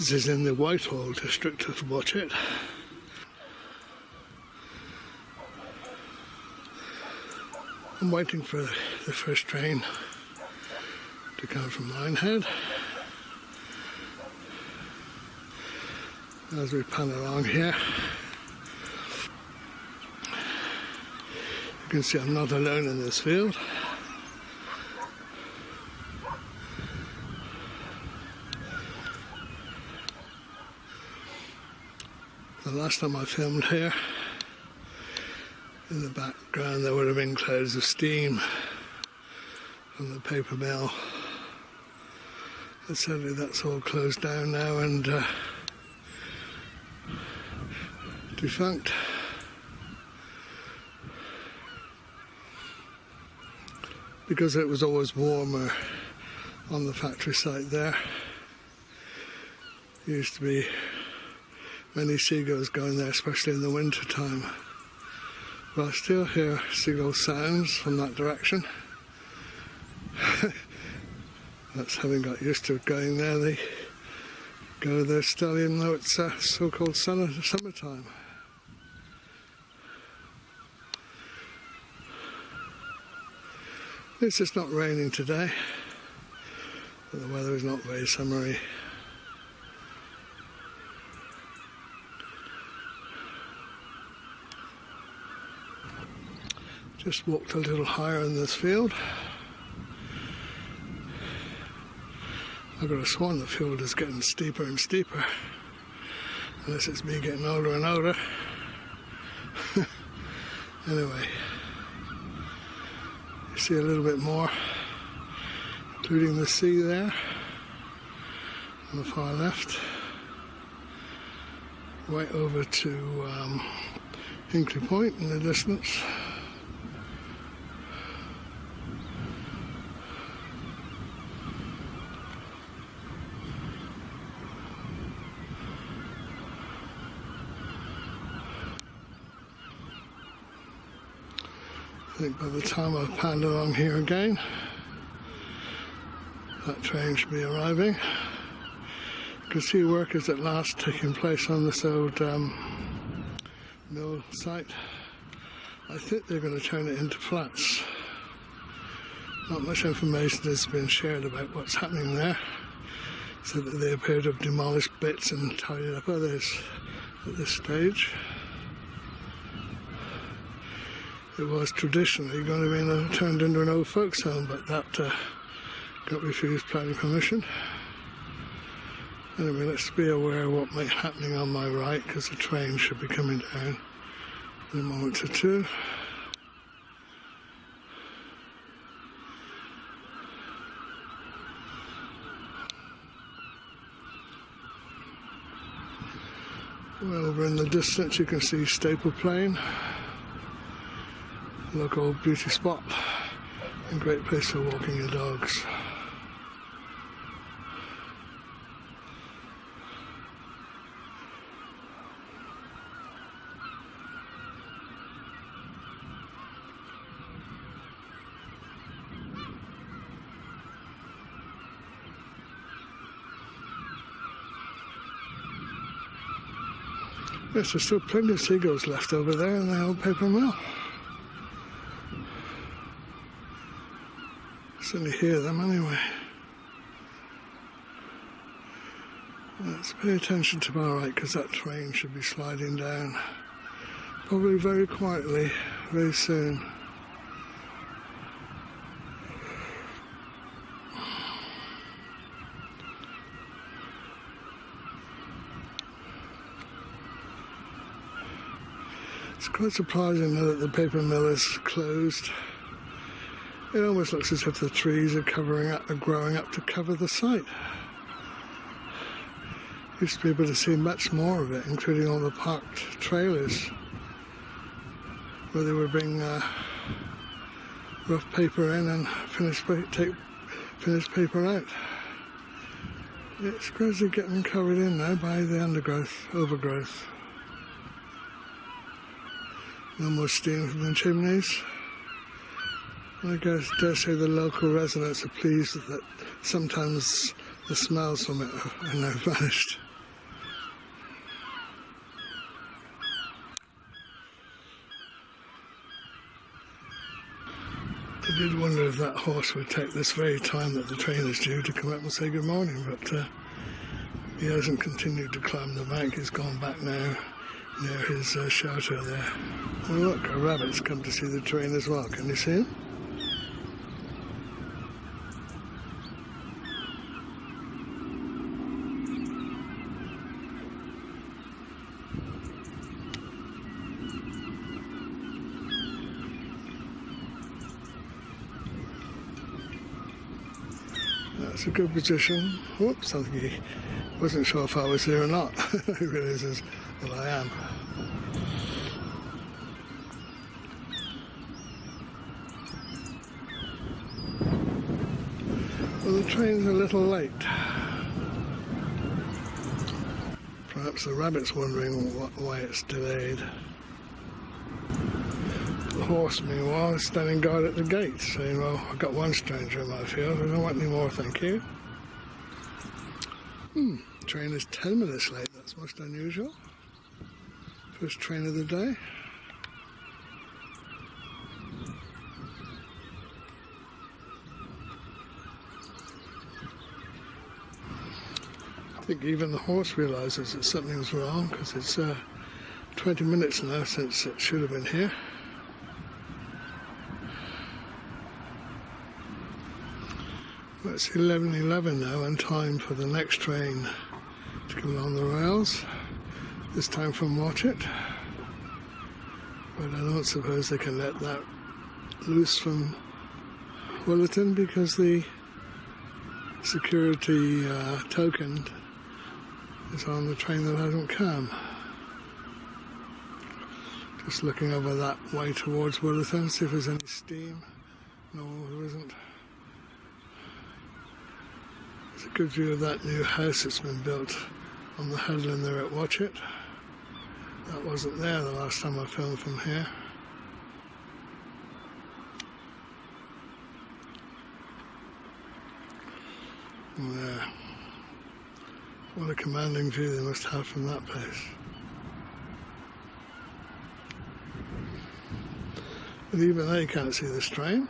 This is in the Whitehall district of Watchet. I'm waiting for the first train to come from Minehead. As we pan along here, you can see I'm not alone in this field. The last time I filmed here, in the background there would have been clouds of steam from the paper mill. And sadly that's all closed down now and defunct. Because it was always warmer on the factory site there. There used to be many seagulls going there, especially in the winter time. But I still hear seagull sounds from that direction. That's having got used to going there. They go there still, even though it's so-called summertime. At least it's not raining today, but the weather is not very summery. Just walked a little higher in this field. I could have sworn the field is getting steeper and steeper, unless it's me getting older and older. Anyway, you see a little bit more, including the sea there on the far left, right over to Hinkley Point in the distance. I think by the time I've panned along here again, that train should be arriving. You can see work is at last taking place on this old mill site. I think they're going to turn it into flats. Not much information has been shared about what's happening there, so that they appear to have demolished bits and tidied up others at this stage. It was traditionally going to be turned into an old folks home, but that got refused planning permission. Anyway, let's be aware of what might be happening on my right, because the train should be coming down in a moment or two. Well, over in the distance you can see Staple Plain. Local beauty spot and great place for walking your dogs. Yes, there's still plenty of seagulls left over there in the old paper mill. Certainly hear them anyway. Let's pay attention to my right, because that train should be sliding down probably very quietly very soon. It's quite surprising now that the paper mill is closed. It almost looks as if the trees are growing up to cover the site. Used to be able to see much more of it, including all the parked trailers where they would bring rough paper in and finished paper out. It's gradually getting covered in now by the overgrowth. No more steam from the chimneys. I dare say the local residents are pleased that sometimes the smells from it are now vanished. I did wonder if that horse would take this very time that the train is due to come up and say good morning, but he hasn't continued to climb the bank. He's gone back now near his shelter there. Oh look, a rabbit's come to see the train as well. Can you see him? That's a good position. Whoops, I think he wasn't sure if I was here or not. He realises that I am. Well, the train's a little late. Perhaps the rabbit's wondering why it's delayed. The horse, meanwhile, is standing guard at the gate, saying, well, I've got one stranger in my field, I don't want any more, thank you. Train is 10 minutes late, that's most unusual. First train of the day. I think even the horse realises that something's wrong, because it's 20 minutes now since it should have been here. Well, it's 11:11 now, and time for the next train to come along the rails, this time from Watchet. But I don't suppose they can let that loose from Willerton, because the security token is on the train that hasn't come. Just looking over that way towards Willerton, see if there's any steam. No, there isn't. There's a good view of that new house that's been built on the headland there at Watchet. That wasn't there the last time I filmed from here. Yeah. What a commanding view they must have from that place. But even they can't see this train.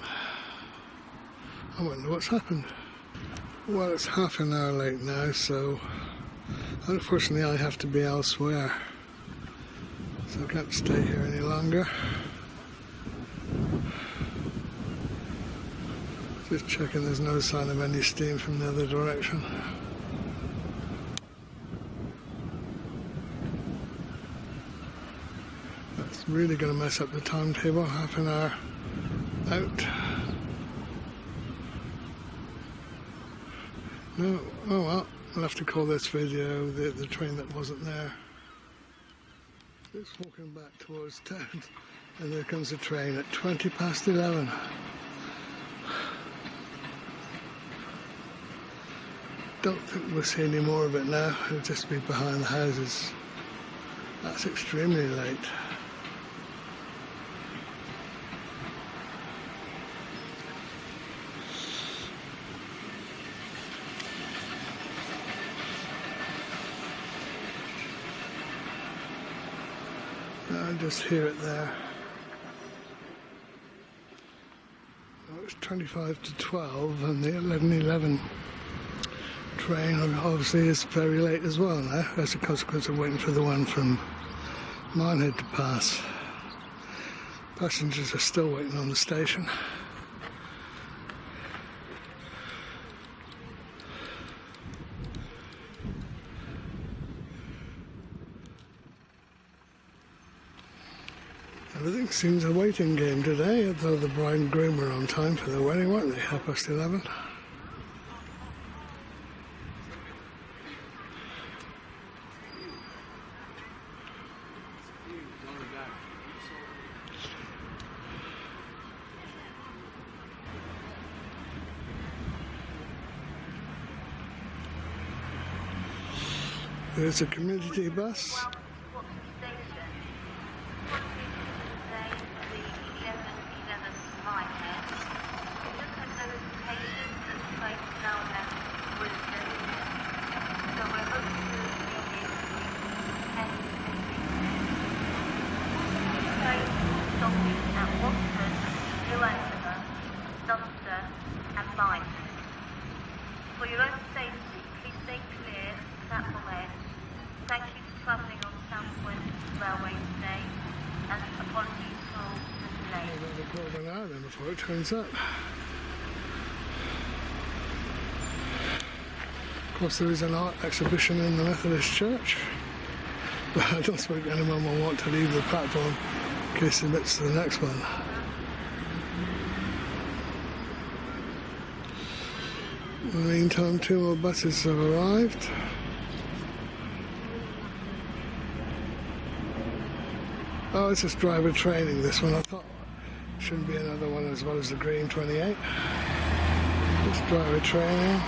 I wonder what's happened. Well, it's half an hour late now, so unfortunately I have to be elsewhere. So I can't stay here any longer. Just checking there's no sign of any steam from the other direction. That's really going to mess up the timetable, half an hour out. No, oh well, I'll have to call this video the train that wasn't there. It's walking back towards town, and there comes a train at 11:20. Don't think we'll see any more of it now, it'll just be behind the houses. That's extremely late. I just hear it there. Well, it's 12 and the 11:11 train obviously is very late as well now, as a consequence of waiting for the one from Minehead to pass. Passengers are still waiting on the station. Everything seems a waiting game today, although the bride and groom were on time for their wedding, weren't they? 11:30. There's a community bus. quarter of an hour then before it turns up. Of course, there is an art exhibition in the Methodist Church, but I don't suppose anyone will want to leave the platform in case they miss the next one. In the meantime, 2 more buses have arrived. Oh, it's just driver training, this one. I thought it shouldn't be another one as well as the green 28. It's driver training.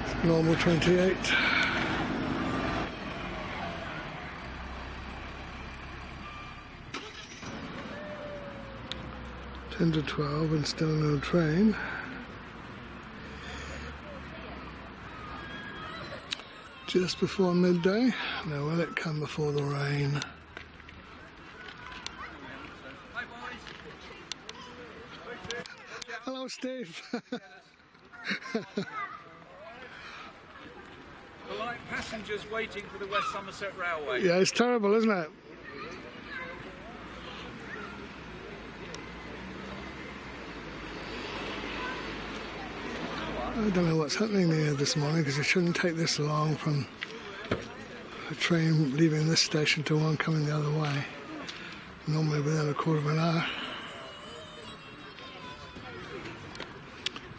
It's normal 28. To 12 and still no train. Just before midday. Now will it come before the rain? Hi boys. Hello Steve. Polite passengers waiting for the West Somerset Railway. Yeah, it's terrible, isn't it? I don't know what's happening here this morning because it shouldn't take this long from a train leaving this station to one coming the other way. Normally within a quarter of an hour.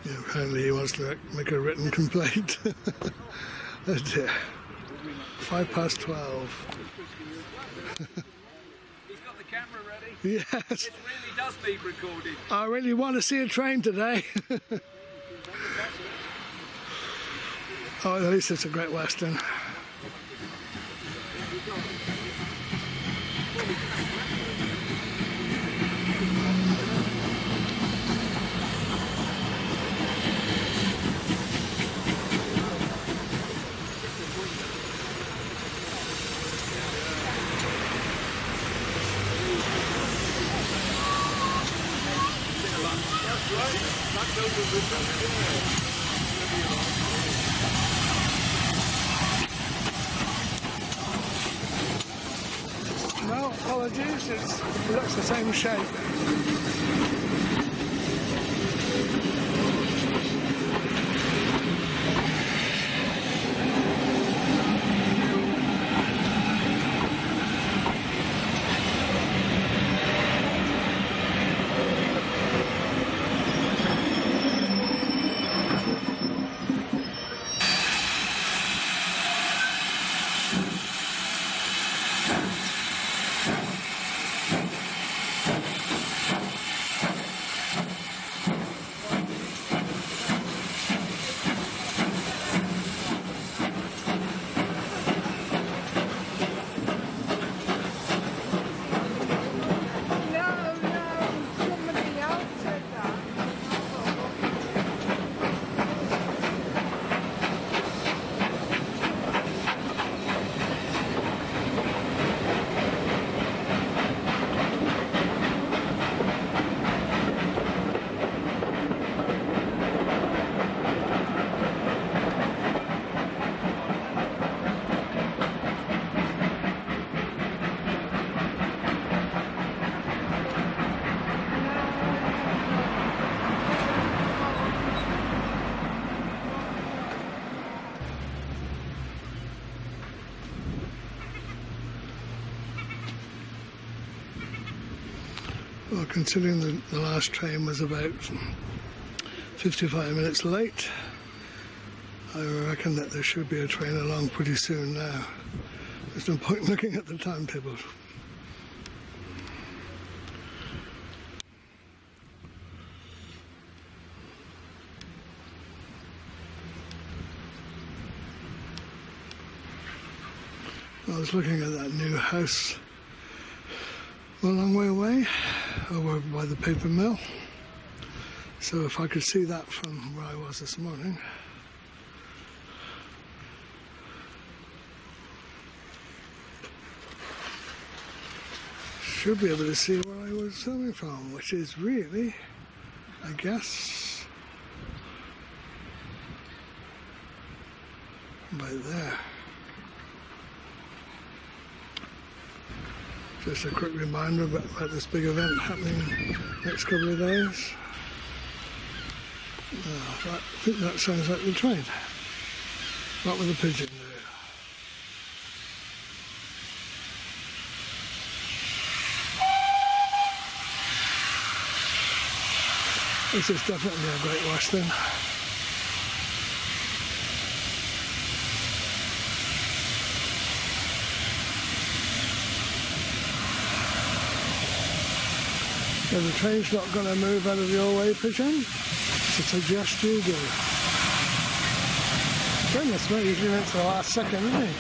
Yeah, apparently he wants to make a written complaint. Oh dear. 12:05. He's got the camera ready. Yes. It really does need recording. I really want to see a train today. Oh, at least it's a Great Western. No, apologies, it looks the same shape. Well, considering the last train was about 55 minutes late, I reckon that there should be a train along pretty soon now. There's no point looking at the timetable. I was looking at that new house a long way away, over by the paper mill. So if I could see that from where I was this morning. Should be able to see where I was coming from, which is really, I guess, by there. Just a quick reminder about this big event happening next couple of days. Right, I think that sounds like the train. Not with a pigeon there. This is definitely a Great Western. So the train's not going to move out of your way, pigeon? To suggest you do. Goodness me, he's been into the last second, isn't he?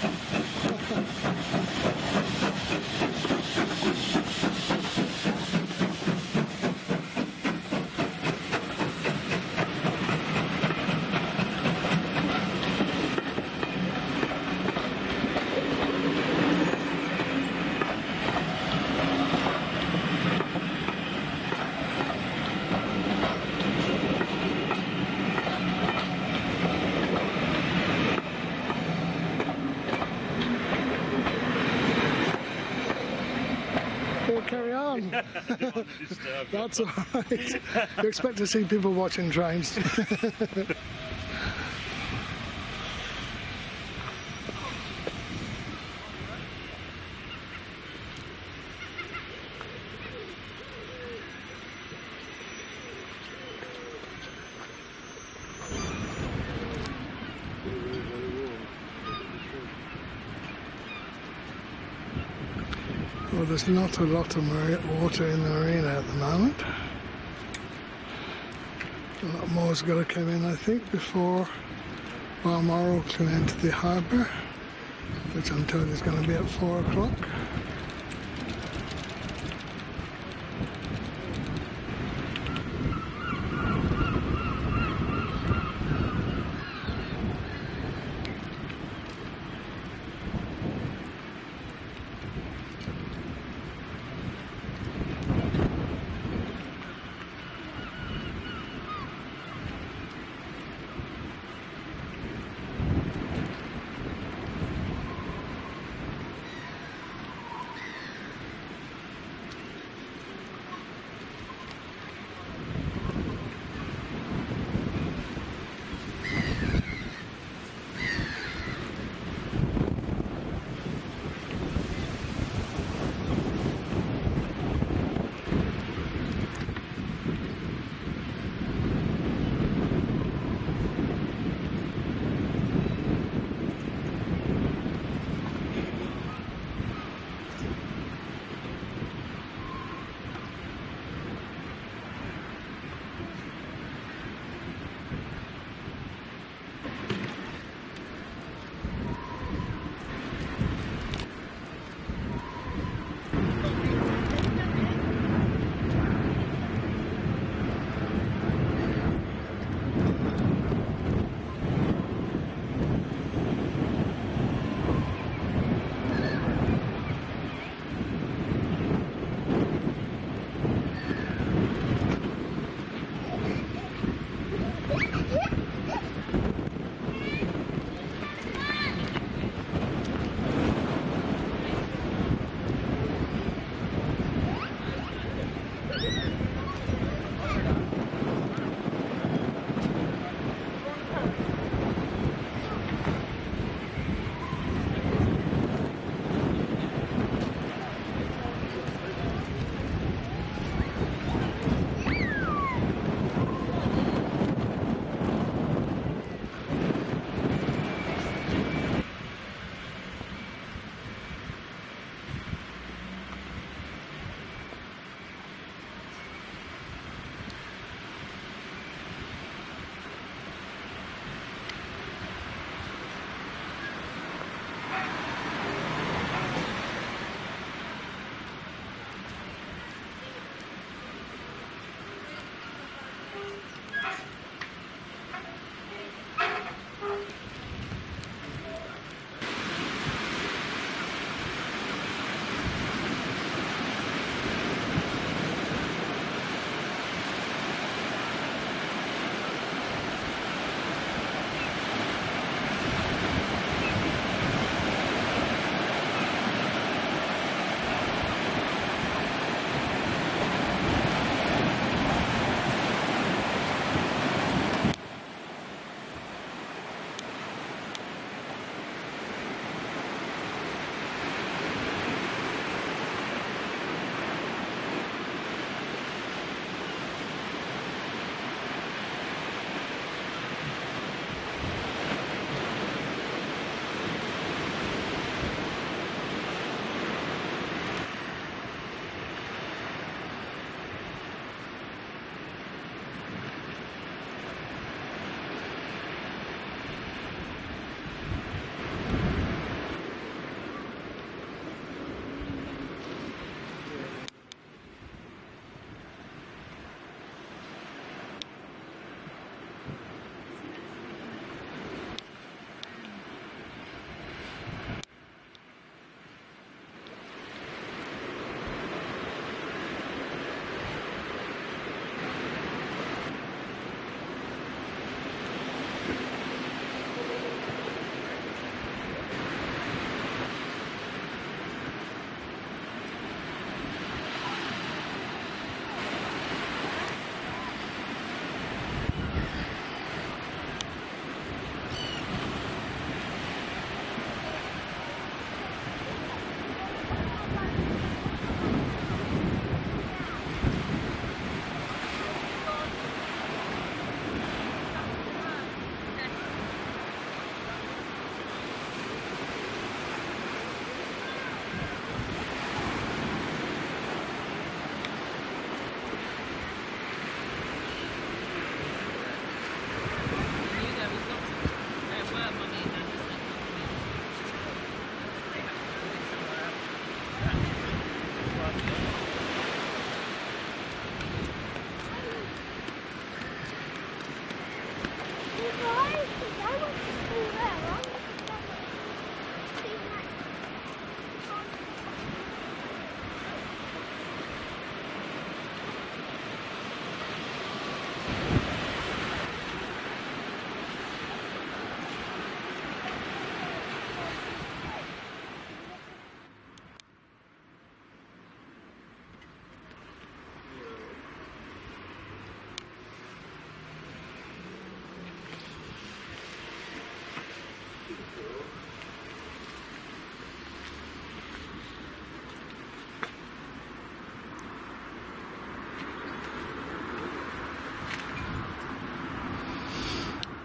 Carry on. That's all right. You expect to see people watching trains. Well, there's not a lot of water in the marina at the moment. A lot more's got to come in, I think, before Balmoral can enter the harbour, which I'm told is going to be at 4 o'clock.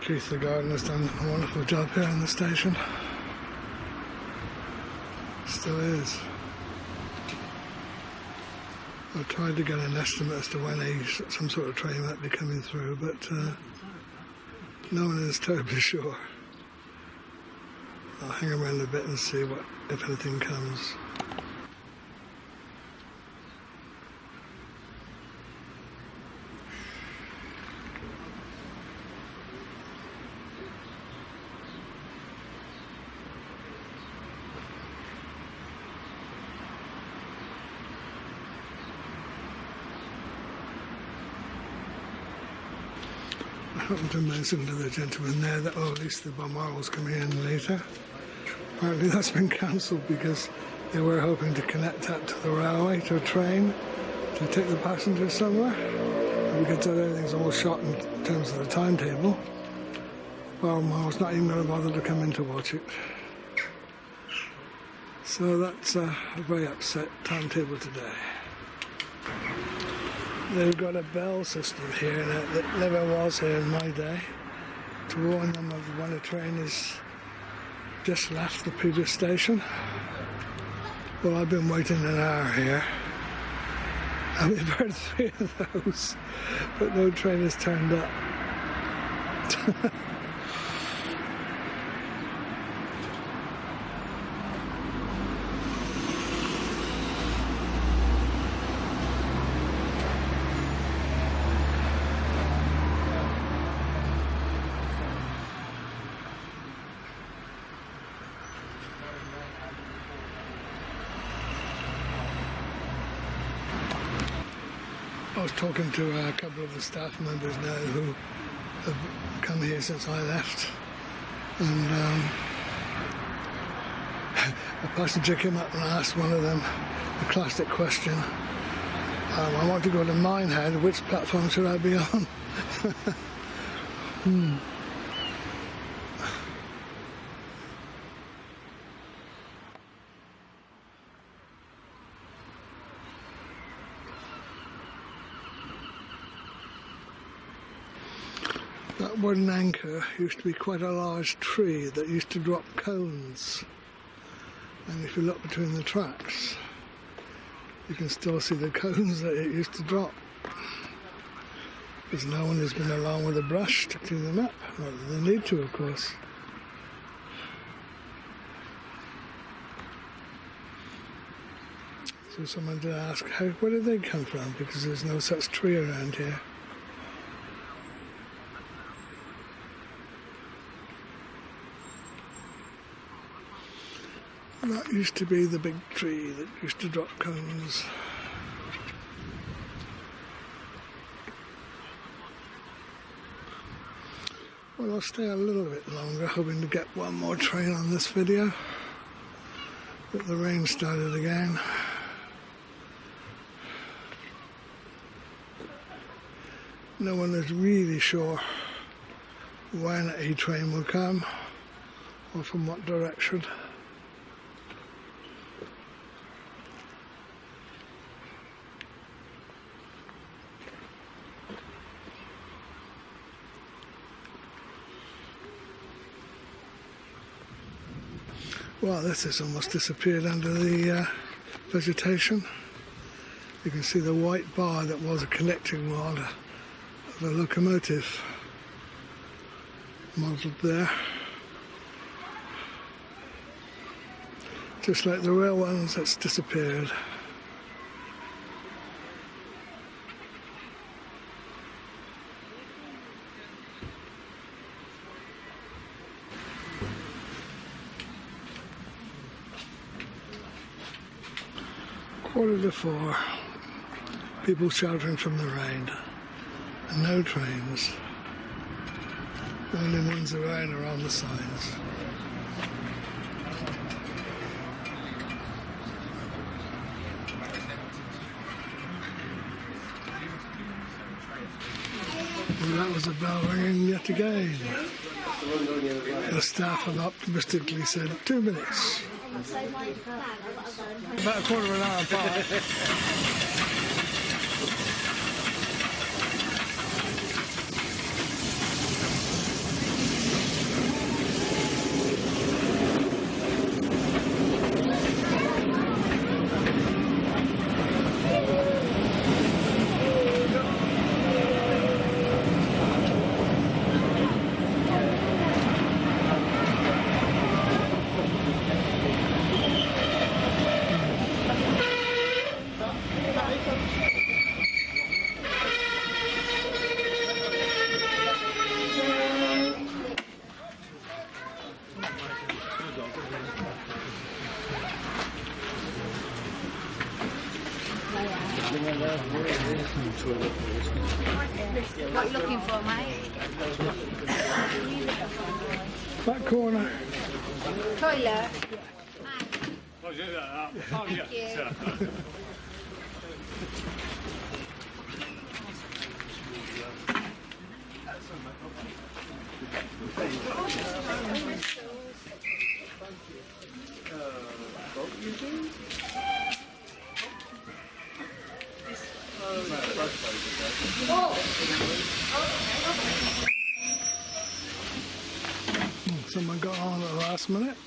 Keith the gardener's done a wonderful job here in the station. Still is. I tried to get an estimate as to when some sort of train might be coming through, but no one is terribly sure. I'll hang around a bit and see if anything comes. I happened to mention to the gentleman there that, at least the Balmoral's coming in later. Apparently that's been cancelled because they were hoping to connect that to the railway, to a train, to take the passengers somewhere. And because everything's all shot in terms of the timetable, Balmoral's not even going to bother to come in to watch it. So that's a very upset timetable today. They've got a bell system here that never was here in my day to warn them of when a train has just left the previous station. Well, I've been waiting an hour here and we've heard 3 of those, but no train has turned up. I was talking to a couple of the staff members now who have come here since I left, and a passenger came up and asked one of them the classic question, I want to go to Minehead, which platform should I be on? That wooden anchor used to be quite a large tree that used to drop cones, and if you look between the tracks you can still see the cones that it used to drop, because no one has been along with a brush to clean them up. Not that they need to, of course. So someone did ask, where did they come from, because there's no such tree around here. That used to be the big tree that used to drop cones. Well, I'll stay a little bit longer, hoping to get one more train on this video. But the rain started again. No one is really sure when a train will come or from what direction. Well, this has almost disappeared under the vegetation. You can see the white bar that was a connecting rod of a locomotive modelled there. Just like the rail ones, that's disappeared. 4:45. People sheltering from the rain. And no trains. The only ones around are on the signs. Well, that was a bell ringing yet again. The staff have optimistically said 2 minutes. About a quarter of an hour apart. What are you looking for, mate? That corner. Toilet. Thank you. Someone got on at the last minute.